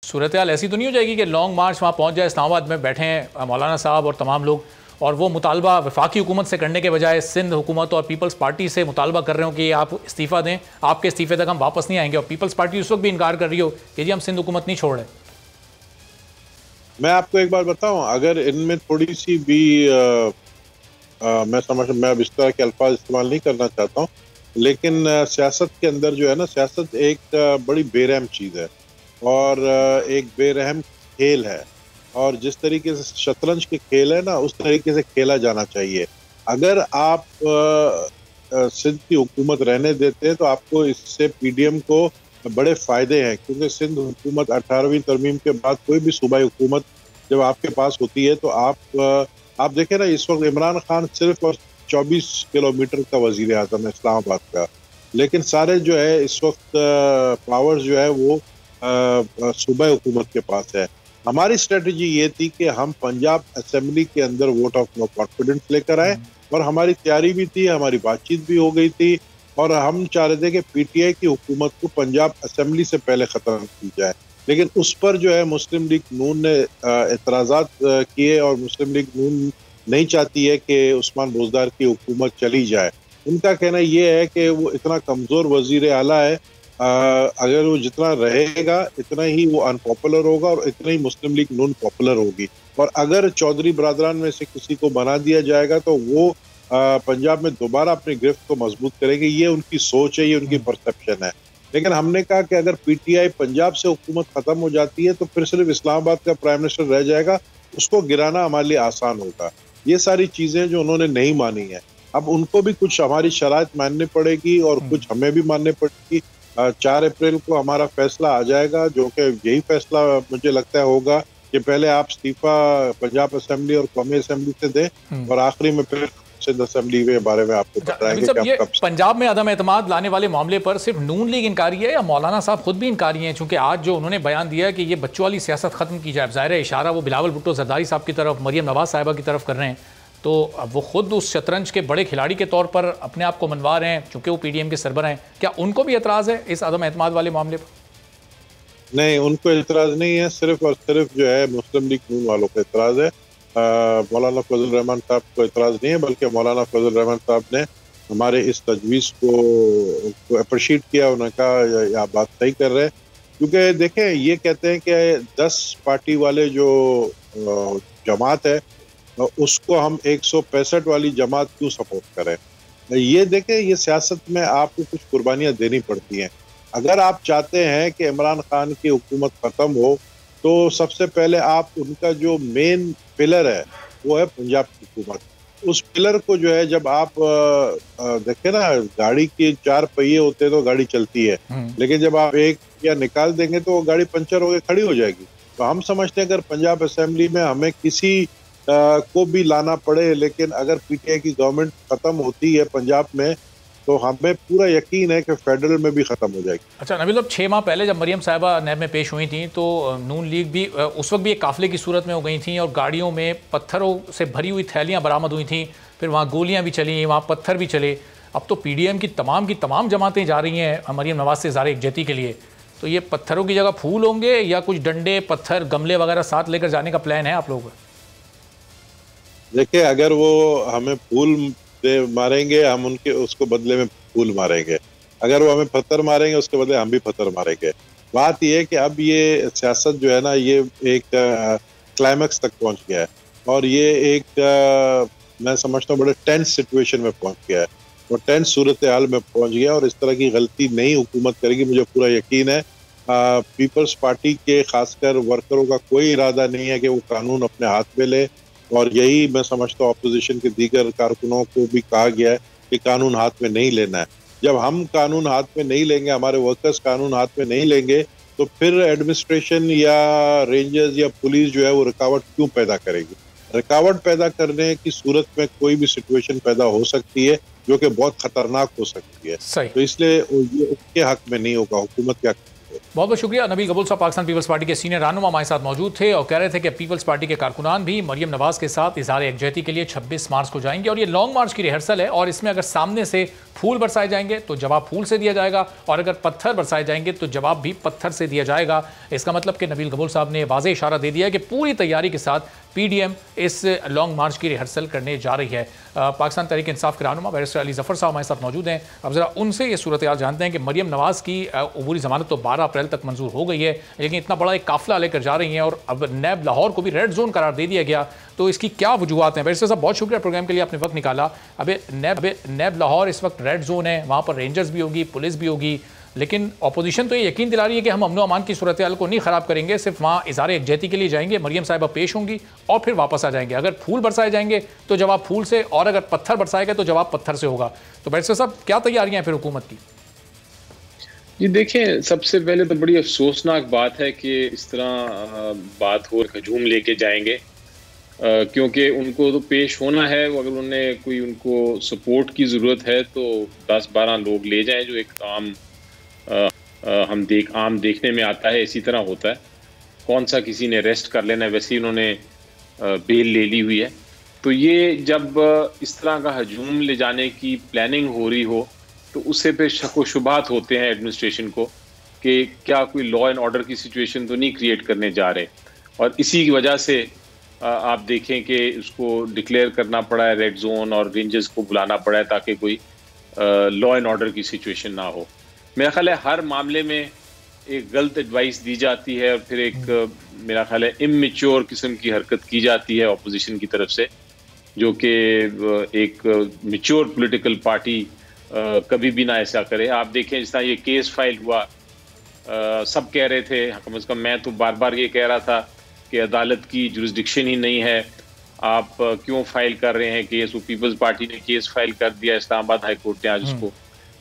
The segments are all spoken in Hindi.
सूरत हाल ऐसी तो नहीं हो जाएगी कि लॉन्ग मार्च वहाँ पहुँच जाए, इस्लामाबाद में बैठे हैं मौलाना साहब और तमाम लोग, और वो मुतालबा वफाकी हुकूमत से करने के बजाय सिंध हुकूमत और पीपल्स पार्टी से मुतालबा कर रहे हो कि आप इस्तीफ़ा दें, आपके इस्तीफ़े तक हम वापस नहीं आएंगे, और पीपल्स पार्टी उस वक्त भी इनकार कर रही हो कि जी हम सिंध हुकूमत नहीं छोड़ रहे। मैं आपको एक बात बताऊं, अगर इनमें थोड़ी सी भी मैं अब इस तरह के अल्फाज इस्तेमाल नहीं करना चाहता हूँ, लेकिन सियासत के अंदर जो है ना, सियासत एक बड़ी बेरहम चीज़ है और एक बेरहम खेल है, और जिस तरीके से शतरंज के खेल है ना, उस तरीके से खेला जाना चाहिए। अगर आप सिंध की हुकूमत रहने देते हैं तो आपको इससे पीडीएम को बड़े फायदे हैं, क्योंकि सिंध हुकूमत 18वीं तरमीम के बाद कोई भी सूबाई हुकूमत जब आपके पास होती है तो आप देखें ना, इस वक्त इमरान खान सिर्फ और 24 किलोमीटर का वजीर आजम है इस्लामाबाद का, लेकिन सारे जो है इस वक्त पावर्स जो है वो सूबाई हुकूमत के पास है। हमारी स्ट्रेटजी ये थी कि हम पंजाब असेंबली के अंदर वोट ऑफ नो कॉन्फिडेंस लेकर आए, और हमारी तैयारी भी थी, हमारी बातचीत भी हो गई थी, और हम चाह रहे थे कि पीटीआई की हुकूमत को पंजाब असेंबली से पहले खत्म की जाए। लेकिन उस पर जो है मुस्लिम लीग नून ने एतराज़ात किए, और मुस्लिम लीग नून नहीं चाहती है कि उस्मान बुज़दार की हुकूमत चली जाए। उनका कहना ये है कि वो इतना कमज़ोर वज़ीर आला है, अगर वो जितना रहेगा इतना ही वो अनपॉपुलर होगा और इतना ही मुस्लिम लीग नून पॉपुलर होगी, और अगर चौधरी बरादरान में से किसी को बना दिया जाएगा तो वो पंजाब में दोबारा अपनी गिरफ्त को मजबूत करेंगे। ये उनकी सोच है, ये उनकी परसेप्शन है। लेकिन हमने कहा कि अगर पीटीआई पंजाब से हुकूमत खत्म हो जाती है तो फिर सिर्फ इस्लामाबाद का प्राइम मिनिस्टर रह जाएगा, उसको गिराना हमारे लिए आसान होगा। ये सारी चीजें जो उन्होंने नहीं मानी है, अब उनको भी कुछ हमारी शराइत माननी पड़ेगी और कुछ हमें भी माननी पड़ेगी। 4 अप्रैल को हमारा फैसला आ जाएगा, जो कि यही फैसला मुझे लगता है होगा कि पहले आप इस्तीफा पंजाब असेंबली और कौमी असेंबली से दें, और आखिरी में फिर सिंध असेंबली के बारे में आपको बताएंगे कि आप कब। पंजाब में अदम एतमाद लाने वाले मामले पर सिर्फ नून लीग इनकारी है या मौलाना साहब खुद भी इनकारी हैं? चूंकि आज जो उन्होंने बयान दिया कि ये बच्चों वाली सियासत खत्म की जाए, ज़ाहिर है इशारा वो बिलावल भुट्टो जरदारी साहब की तरफ, मरियम नवाज साहिबा की तरफ कर रहे हैं, तो अब वो खुद उस शतरंज के बड़े खिलाड़ी के तौर पर अपने आप को मनवा रहे हैं, चूंकि वो पीडीएम के सरबराह हैं। क्या उनको भी एतराज़ है इस अदम एतमाद वाले मामले पर? नहीं, उनको एतराज़ नहीं है, सिर्फ और सिर्फ जो है मुस्लिम लीग नून वालों को एतराज़ है। मौलाना फजल रहमान साहब को एतराज़ नहीं है, बल्कि मौलाना फजल रहमान साहब ने हमारे इस तजवीज़ को अप्रिशिएट किया। उन्होंने कहा आप बात सही कर रहे हैं, क्योंकि देखें ये कहते हैं कि 10 पार्टी वाले जो जमात है उसको हम 165 वाली जमात क्यों सपोर्ट करें। ये देखें, ये सियासत में आपको कुछ कुर्बानियाँ देनी पड़ती हैं। अगर आप चाहते हैं कि इमरान खान की हुकूमत ख़त्म हो तो सबसे पहले आप उनका जो मेन पिलर है वो है पंजाब की हुकूमत। उस पिलर को जो है, जब आप देखें ना, गाड़ी के 4 पहिए होते हैं तो गाड़ी चलती है, लेकिन जब आप एक या निकाल देंगे तो वो गाड़ी पंचर होकर खड़ी हो जाएगी। तो हम समझते हैं अगर पंजाब असेंबली में हमें किसी को भी लाना पड़े, लेकिन अगर पीटीआई की गवर्नमेंट खत्म होती है पंजाब में तो हमें पूरा यकीन है कि फेडरल में भी खत्म हो जाएगी। अच्छा नबील, 6 माह पहले जब मरियम साहिबा नैब में पेश हुई थी तो नून लीग भी उस वक्त भी एक काफिले की सूरत में हो गई थी, और गाड़ियों में पत्थरों से भरी हुई थैलियां बरामद हुई थी, फिर वहाँ गोलियां भी चली, वहाँ पत्थर भी चले। अब तो पीडीएम की तमाम जमातें जा रही हैं मरियम नवाज से ज़ाहिर यकजहती के लिए, तो ये पत्थरों की जगह फूल होंगे या कुछ डंडे पत्थर गमले वगैरह साथ लेकर जाने का प्लान है आप लोगों का? देखिए, अगर वो हमें फूल मारेंगे, हम उनके उसको बदले में फूल मारेंगे। अगर वो हमें पत्थर मारेंगे, उसके बदले हम भी पत्थर मारेंगे। बात ये है कि अब ये सियासत जो है ना, ये एक क्लाइमैक्स तक पहुंच गया है, और ये एक मैं समझता हूँ बड़े टेंस सिचुएशन में पहुंच गया है, और टेंस सूरत हाल में पहुंच गया, और इस तरह की गलती नई हुकूमत करेगी, मुझे पूरा यकीन है। पीपल्स पार्टी के खासकर वर्करों का कोई इरादा नहीं है कि वो कानून अपने हाथ में ले, और यही मैं समझता हूँ अपोजिशन के दीगर कारकुनों को भी कहा गया है कि कानून हाथ में नहीं लेना है। जब हम कानून हाथ में नहीं लेंगे, हमारे वर्कर्स कानून हाथ में नहीं लेंगे, तो फिर एडमिनिस्ट्रेशन या रेंजर्स या पुलिस जो है वो रुकावट क्यों पैदा करेगी। रुकावट पैदा करने की सूरत में कोई भी सिचुएशन पैदा हो सकती है जो कि बहुत खतरनाक हो सकती है। तो इसलिए ये उसके हक में नहीं होगा, हुकूमत के हक में होगा। बहुत बहुत शुक्रिया। नबील गबूल साहब पाकिस्तान पीपल्स पार्टी के सीनियर रहनुमा हमारे साथ मौजूद थे और कह रहे थे कि पीपल्स पार्टी के कारकुनान भी मरियम नवाज के साथ इजहार यकजहती के लिए 26 मार्च को जाएंगे और ये लॉन्ग मार्च की रिहर्सल है और इसमें अगर सामने से फूल बरसाए जाएंगे तो जवाब फूल से दिया जाएगा और अगर पत्थर बरसाए जाएंगे तो जवाब भी पत्थर से दिया जाएगा। इसका मतलब कि नबील गबूल साहब ने वाज़ेह इशारा दे दिया कि पूरी तैयारी के साथ पीडीएम इस लॉन्ग मार्च की रिहर्सल करने जा रही है। पाकिस्तान तहरीक इंसाफ के रहनुमा बैरिस्टर अली ज़फ़र साहब हमारे साथ मौजूद हैं। अब ज़रा उनसे ये सूरत हाल जानते हैं कि मरियम नवाज़ की अबूरी ज़मानत तो 12 अप्रैल तक मंजूर हो गई है, लेकिन इतना बड़ा एक काफिला लेकर जा रही हैं और अब नैब लाहौर को भी रेड जोन करार दे दिया गया, तो इसकी क्या वजूहत हैं? बैरिस्टर साहब बहुत शुक्रिया प्रोग्राम के लिए, आपने वक्त निकाला। अब नैब लाहौर इस वक्त रेड जोन है, वहाँ पर रेंजर्स भी होगी, पुलिस भी होगी, लेकिन अपोजिशन तो ये यकीन दिला रही है कि हम अमन अमान की सूरत हाल को नहीं ख़राब करेंगे, सिर्फ वहाँ इज़हार यकजहती के लिए जाएंगे, मरियम साहिबा पेश होंगी और फिर वापस आ जाएंगे। अगर फूल बरसाए जाएंगे तो जवाब फूल से और अगर पत्थर बरसाए गए तो जवाब पत्थर से होगा। तो बैरिस्टर साहब क्या तैयारियाँ हैं फिर हुकूमत की? जी देखें, सबसे पहले तो बड़ी अफसोसनाक बात है कि इस तरह बात हो हजूम लेके जाएंगे, क्योंकि उनको तो पेश होना है। अगर उन्हें कोई उनको सपोर्ट की ज़रूरत है तो 10-12 लोग ले जाएं, जो एक आम देखने में आता है, इसी तरह होता है। कौन सा किसी ने अरेस्ट कर लेना है, वैसे ही उन्होंने बेल ले ली हुई है। तो ये जब इस तरह का हजूम ले जाने की प्लानिंग हो रही हो तो उससे फिर शक व शुबात होते हैं एडमिनिस्ट्रेशन को कि क्या कोई लॉ एंड ऑर्डर की सिचुएशन तो नहीं क्रिएट करने जा रहे, और इसी की वजह से आप देखें कि उसको डिक्लेयर करना पड़ा है रेड जोन और रेंजर्स को बुलाना पड़ा है ताकि कोई लॉ एंड ऑर्डर की सिचुएशन ना हो। मेरा ख्याल है हर मामले में एक गलत एडवाइस दी जाती है और फिर एक मेरा ख्याल है इमेच्योर किस्म की हरकत की जाती है अपोजिशन की तरफ से, जो कि एक मैच्योर पॉलिटिकल पार्टी कभी भी ना ऐसा करे। आप देखें जिस तरह ये केस फाइल हुआ, सब कह रहे थे, कम से कम मैं तो बार बार ये कह रहा था कि अदालत की जुरिस्डिक्शन ही नहीं है, आप क्यों फाइल कर रहे हैं केस। वो पीपल्स पार्टी ने केस फाइल कर दिया, इस्लामाबाद हाई कोर्ट ने आज उसको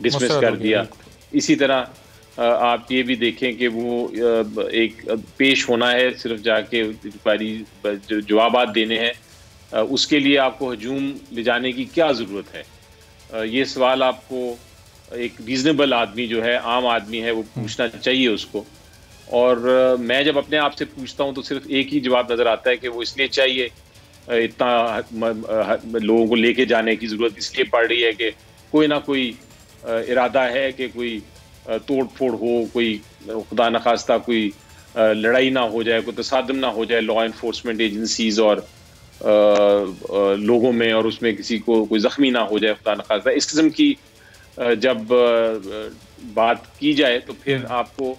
डिसमिस कर दिया। इसी तरह आप ये भी देखें कि वो एक पेश होना है, सिर्फ जाके जवाब देने हैं, उसके लिए आपको हजूम ले जाने की क्या ज़रूरत है? ये सवाल आपको एक रीजनेबल आदमी जो है, आम आदमी है, वो पूछना चाहिए उसको। और मैं जब अपने आप से पूछता हूँ तो सिर्फ एक ही जवाब नज़र आता है कि वो इसलिए चाहिए, इतना लोगों को लेके जाने की ज़रूरत इसलिए पड़ रही है कि कोई ना कोई इरादा है कि कोई तोड़ फोड़ हो, कोई खुदा न खास्ता कोई लड़ाई ना हो जाए, कोई तसादम ना हो जाए लॉ एनफोर्समेंट एजेंसीज और लोगों में, और उसमें किसी को कोई जख्मी ना हो जाए खुदा न खास्ता। इस किस्म की जब बात की जाए तो फिर आपको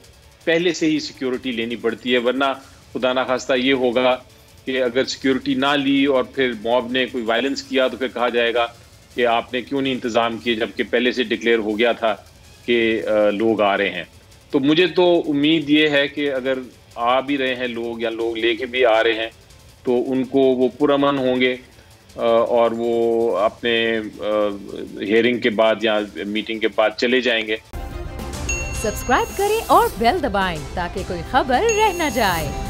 पहले से ही सिक्योरिटी लेनी पड़ती है, वरना खुदा न खास्ता ये होगा कि अगर सिक्योरिटी ना ली और फिर मॉब ने कोई वायलेंस किया तो फिर कहा जाएगा कि आपने क्यों नहीं इंतज़ाम किए, जबकि पहले से डिक्लेयर हो गया था कि लोग आ रहे हैं। तो मुझे तो उम्मीद ये है कि अगर आ भी रहे हैं लोग या लोग लेके भी आ रहे हैं तो उनको वो पुरअमन होंगे और वो अपने हियरिंग के बाद या मीटिंग के बाद चले जाएंगे। सब्सक्राइब करें और बेल दबाएं ताकि कोई खबर रह न जाए।